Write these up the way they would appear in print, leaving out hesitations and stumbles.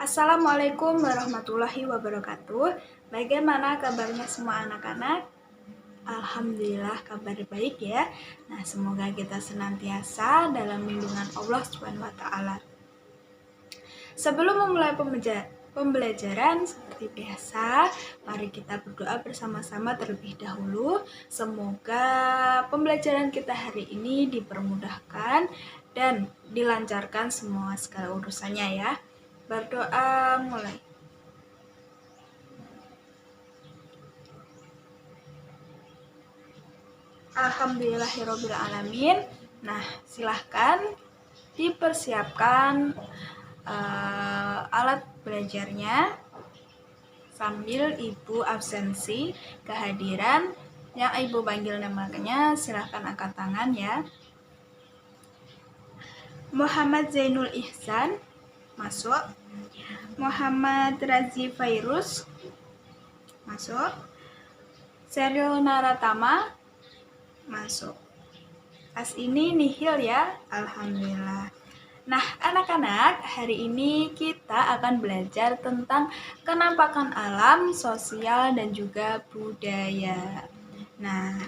Assalamualaikum warahmatullahi wabarakatuh. Bagaimana kabarnya semua anak-anak? Alhamdulillah kabar baik ya. Nah, semoga kita senantiasa dalam lindungan Allah Subhanahu wa taala. Sebelum memulai pembelajaran seperti biasa, mari kita berdoa bersama-sama terlebih dahulu. Semoga pembelajaran kita hari ini dipermudahkan dan dilancarkan semua segala urusannya ya. Berdoa mulai. Alhamdulillahirrabbilalamin. Nah, silahkan dipersiapkan alat belajarnya sambil Ibu absensi kehadiran yang Ibu panggil namanya, silahkan angkat tangan ya. Muhammad Zainul Ihsan, masuk. Muhammad Razi Fairuz, masuk. Seril Naratama, masuk. As ini nihil ya, alhamdulillah. Nah, anak-anak, hari ini kita akan belajar tentang kenampakan alam, sosial, dan juga budaya. Nah,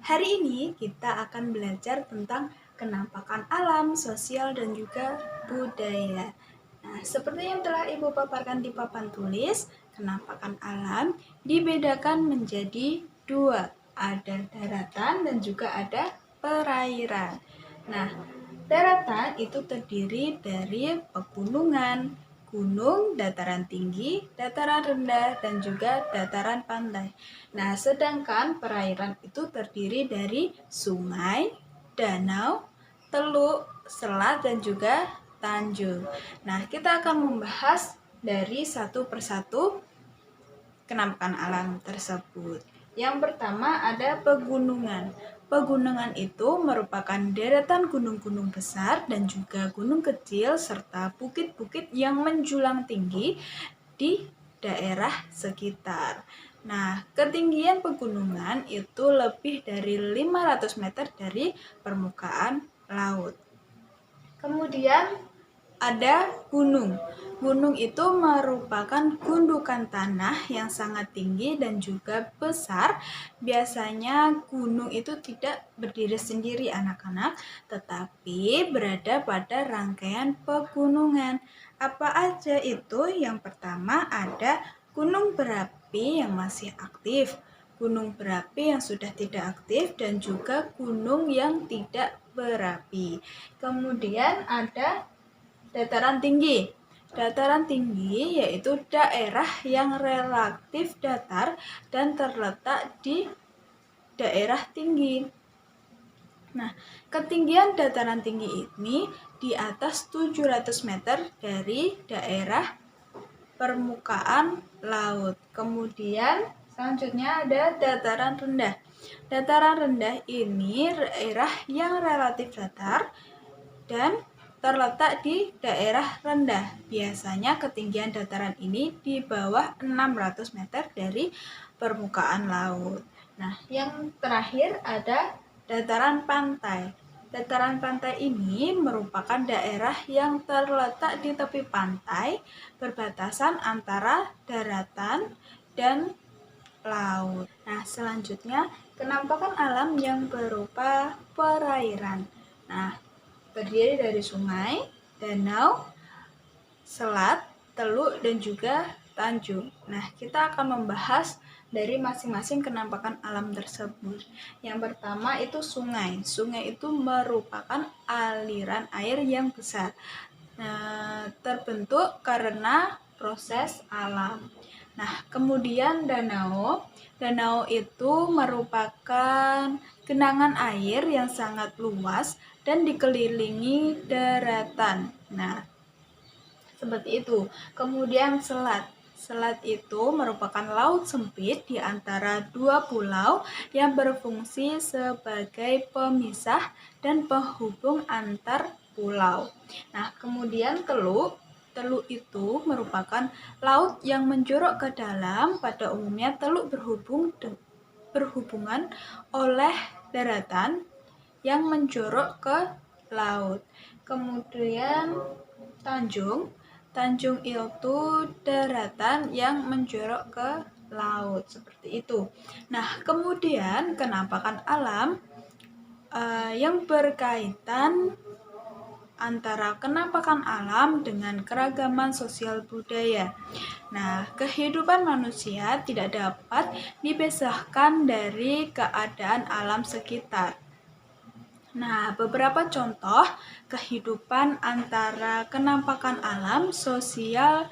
hari ini kita akan belajar tentang kenampakan alam, sosial, dan juga budaya. Nah, seperti yang telah Ibu paparkan di papan tulis, kenampakan alam dibedakan menjadi dua. Ada daratan dan juga ada perairan. Nah, daratan itu terdiri dari pegunungan, gunung, dataran tinggi, dataran rendah, dan juga dataran pantai. Nah, sedangkan perairan itu terdiri dari sungai, danau, teluk, selat, dan juga tanjung. Nah, kita akan membahas dari satu persatu kenampakan alam tersebut. Yang pertama ada pegunungan. Pegunungan itu merupakan deretan gunung-gunung besar dan juga gunung kecil serta bukit-bukit yang menjulang tinggi di daerah sekitar. Nah, ketinggian pegunungan itu lebih dari 500 meter dari permukaan laut. Kemudian ada gunung. Gunung itu merupakan gundukan tanah yang sangat tinggi dan juga besar. Biasanya gunung itu tidak berdiri sendiri anak-anak, tetapi berada pada rangkaian pegunungan. Apa aja itu? Yang pertama ada gunung berapi yang masih aktif, gunung berapi yang sudah tidak aktif, dan juga gunung yang tidak berapi. Kemudian ada dataran tinggi. Dataran tinggi yaitu daerah yang relatif datar dan terletak di daerah tinggi. Nah, ketinggian dataran tinggi ini di atas 700 meter dari daerah permukaan laut. Kemudian selanjutnya ada dataran rendah. Dataran rendah ini daerah yang relatif datar dan terletak di daerah rendah. Biasanya ketinggian dataran ini di bawah 600 meter dari permukaan laut. Nah, yang terakhir ada dataran pantai. Dataran pantai ini merupakan daerah yang terletak di tepi pantai, berbatasan antara daratan dan laut. Nah, selanjutnya kenampakan alam yang berupa perairan. Nah, terdiri dari sungai, danau, selat, teluk, dan juga tanjung. Nah, kita akan membahas dari masing-masing kenampakan alam tersebut. Yang pertama itu sungai. Sungai itu merupakan aliran air yang besar. Nah, terbentuk karena proses alam. Nah, kemudian danau. Danau itu merupakan genangan air yang sangat luas dan dikelilingi daratan. Nah, seperti itu. Kemudian selat. Selat itu merupakan laut sempit di antara dua pulau yang berfungsi sebagai pemisah dan penghubung antar pulau. Nah, kemudian teluk. Teluk itu merupakan laut yang menjorok ke dalam. Pada umumnya teluk berhubungan oleh daratan yang menjorok ke laut. Kemudian tanjung. Tanjung itu daratan yang menjorok ke laut, seperti itu. Nah, kemudian kenampakan alam yang berkaitan antara kenampakan alam dengan keragaman sosial budaya. Nah, kehidupan manusia tidak dapat dipisahkan dari keadaan alam sekitar. Nah, beberapa contoh kehidupan antara kenampakan alam sosial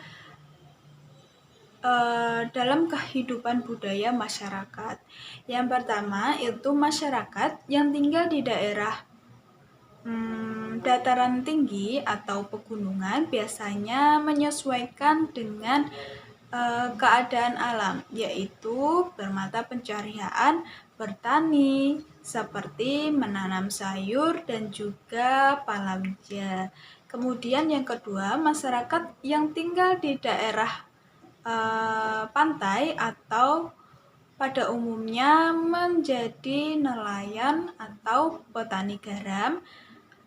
dalam kehidupan budaya masyarakat. Yang pertama itu masyarakat yang tinggal di daerah dataran tinggi atau pegunungan biasanya menyesuaikan dengan keadaan alam, yaitu bermata pencaharian bertani seperti menanam sayur dan juga palawija. Kemudian yang kedua, masyarakat yang tinggal di daerah pantai atau pada umumnya menjadi nelayan atau petani garam.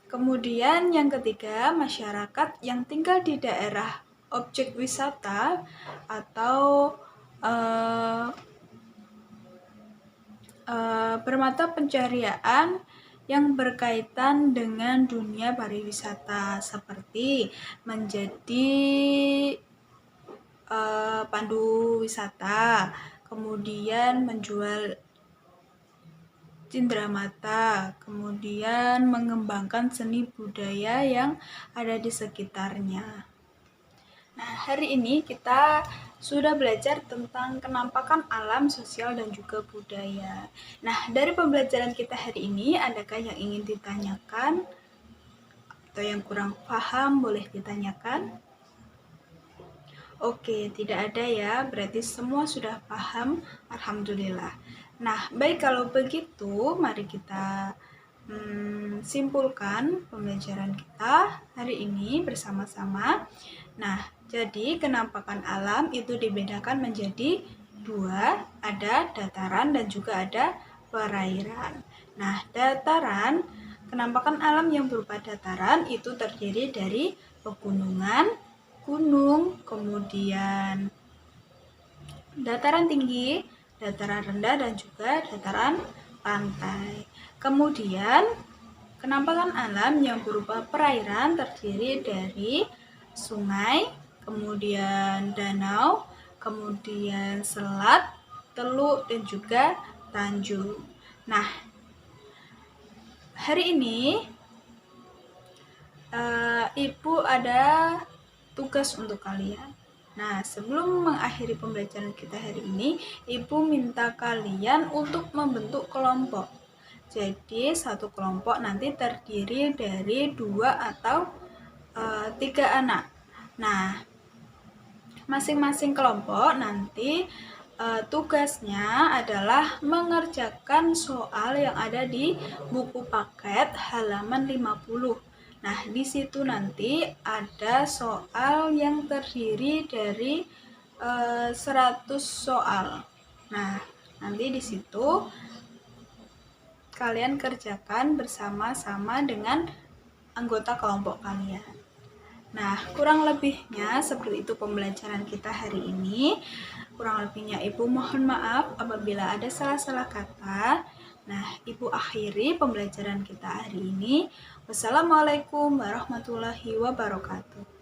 Kemudian yang ketiga, masyarakat yang tinggal di daerah objek wisata atau bermata pencaharian yang berkaitan dengan dunia pariwisata seperti menjadi pandu wisata, kemudian menjual cindramata, kemudian mengembangkan seni budaya yang ada di sekitarnya. Nah, hari ini kita sudah belajar tentang kenampakan alam, sosial, dan juga budaya. Nah, dari pembelajaran kita hari ini, adakah yang ingin ditanyakan? Atau yang kurang paham boleh ditanyakan? Oke, tidak ada ya, berarti semua sudah paham, alhamdulillah. Nah, baik kalau begitu, mari kita simpulkan pembelajaran kita hari ini bersama-sama. Nah, jadi kenampakan alam itu dibedakan menjadi dua, ada dataran dan juga ada perairan. Nah, dataran, kenampakan alam yang berupa dataran itu terdiri dari pegunungan, gunung, kemudian dataran tinggi, dataran rendah, dan juga dataran pantai. Kemudian, kenampakan alam yang berupa perairan terdiri dari sungai, kemudian danau, kemudian selat, teluk, dan juga tanjung. Nah, hari ini Ibu ada tugas untuk kalian. Nah, sebelum mengakhiri pembelajaran kita hari ini, Ibu minta kalian untuk membentuk kelompok. Jadi, satu kelompok nanti terdiri dari 2 atau 3 anak. Nah, masing-masing kelompok nanti tugasnya adalah mengerjakan soal yang ada di buku paket halaman 50. Nah, di situ nanti ada soal yang terdiri dari 100 soal. Nah, nanti di situ kalian kerjakan bersama-sama dengan anggota kelompok kalian. Nah, kurang lebihnya seperti itu pembelajaran kita hari ini. Kurang lebihnya Ibu mohon maaf apabila ada salah-salah kata. Nah, Ibu akhiri pembelajaran kita hari ini. Wassalamualaikum warahmatullahi wabarakatuh.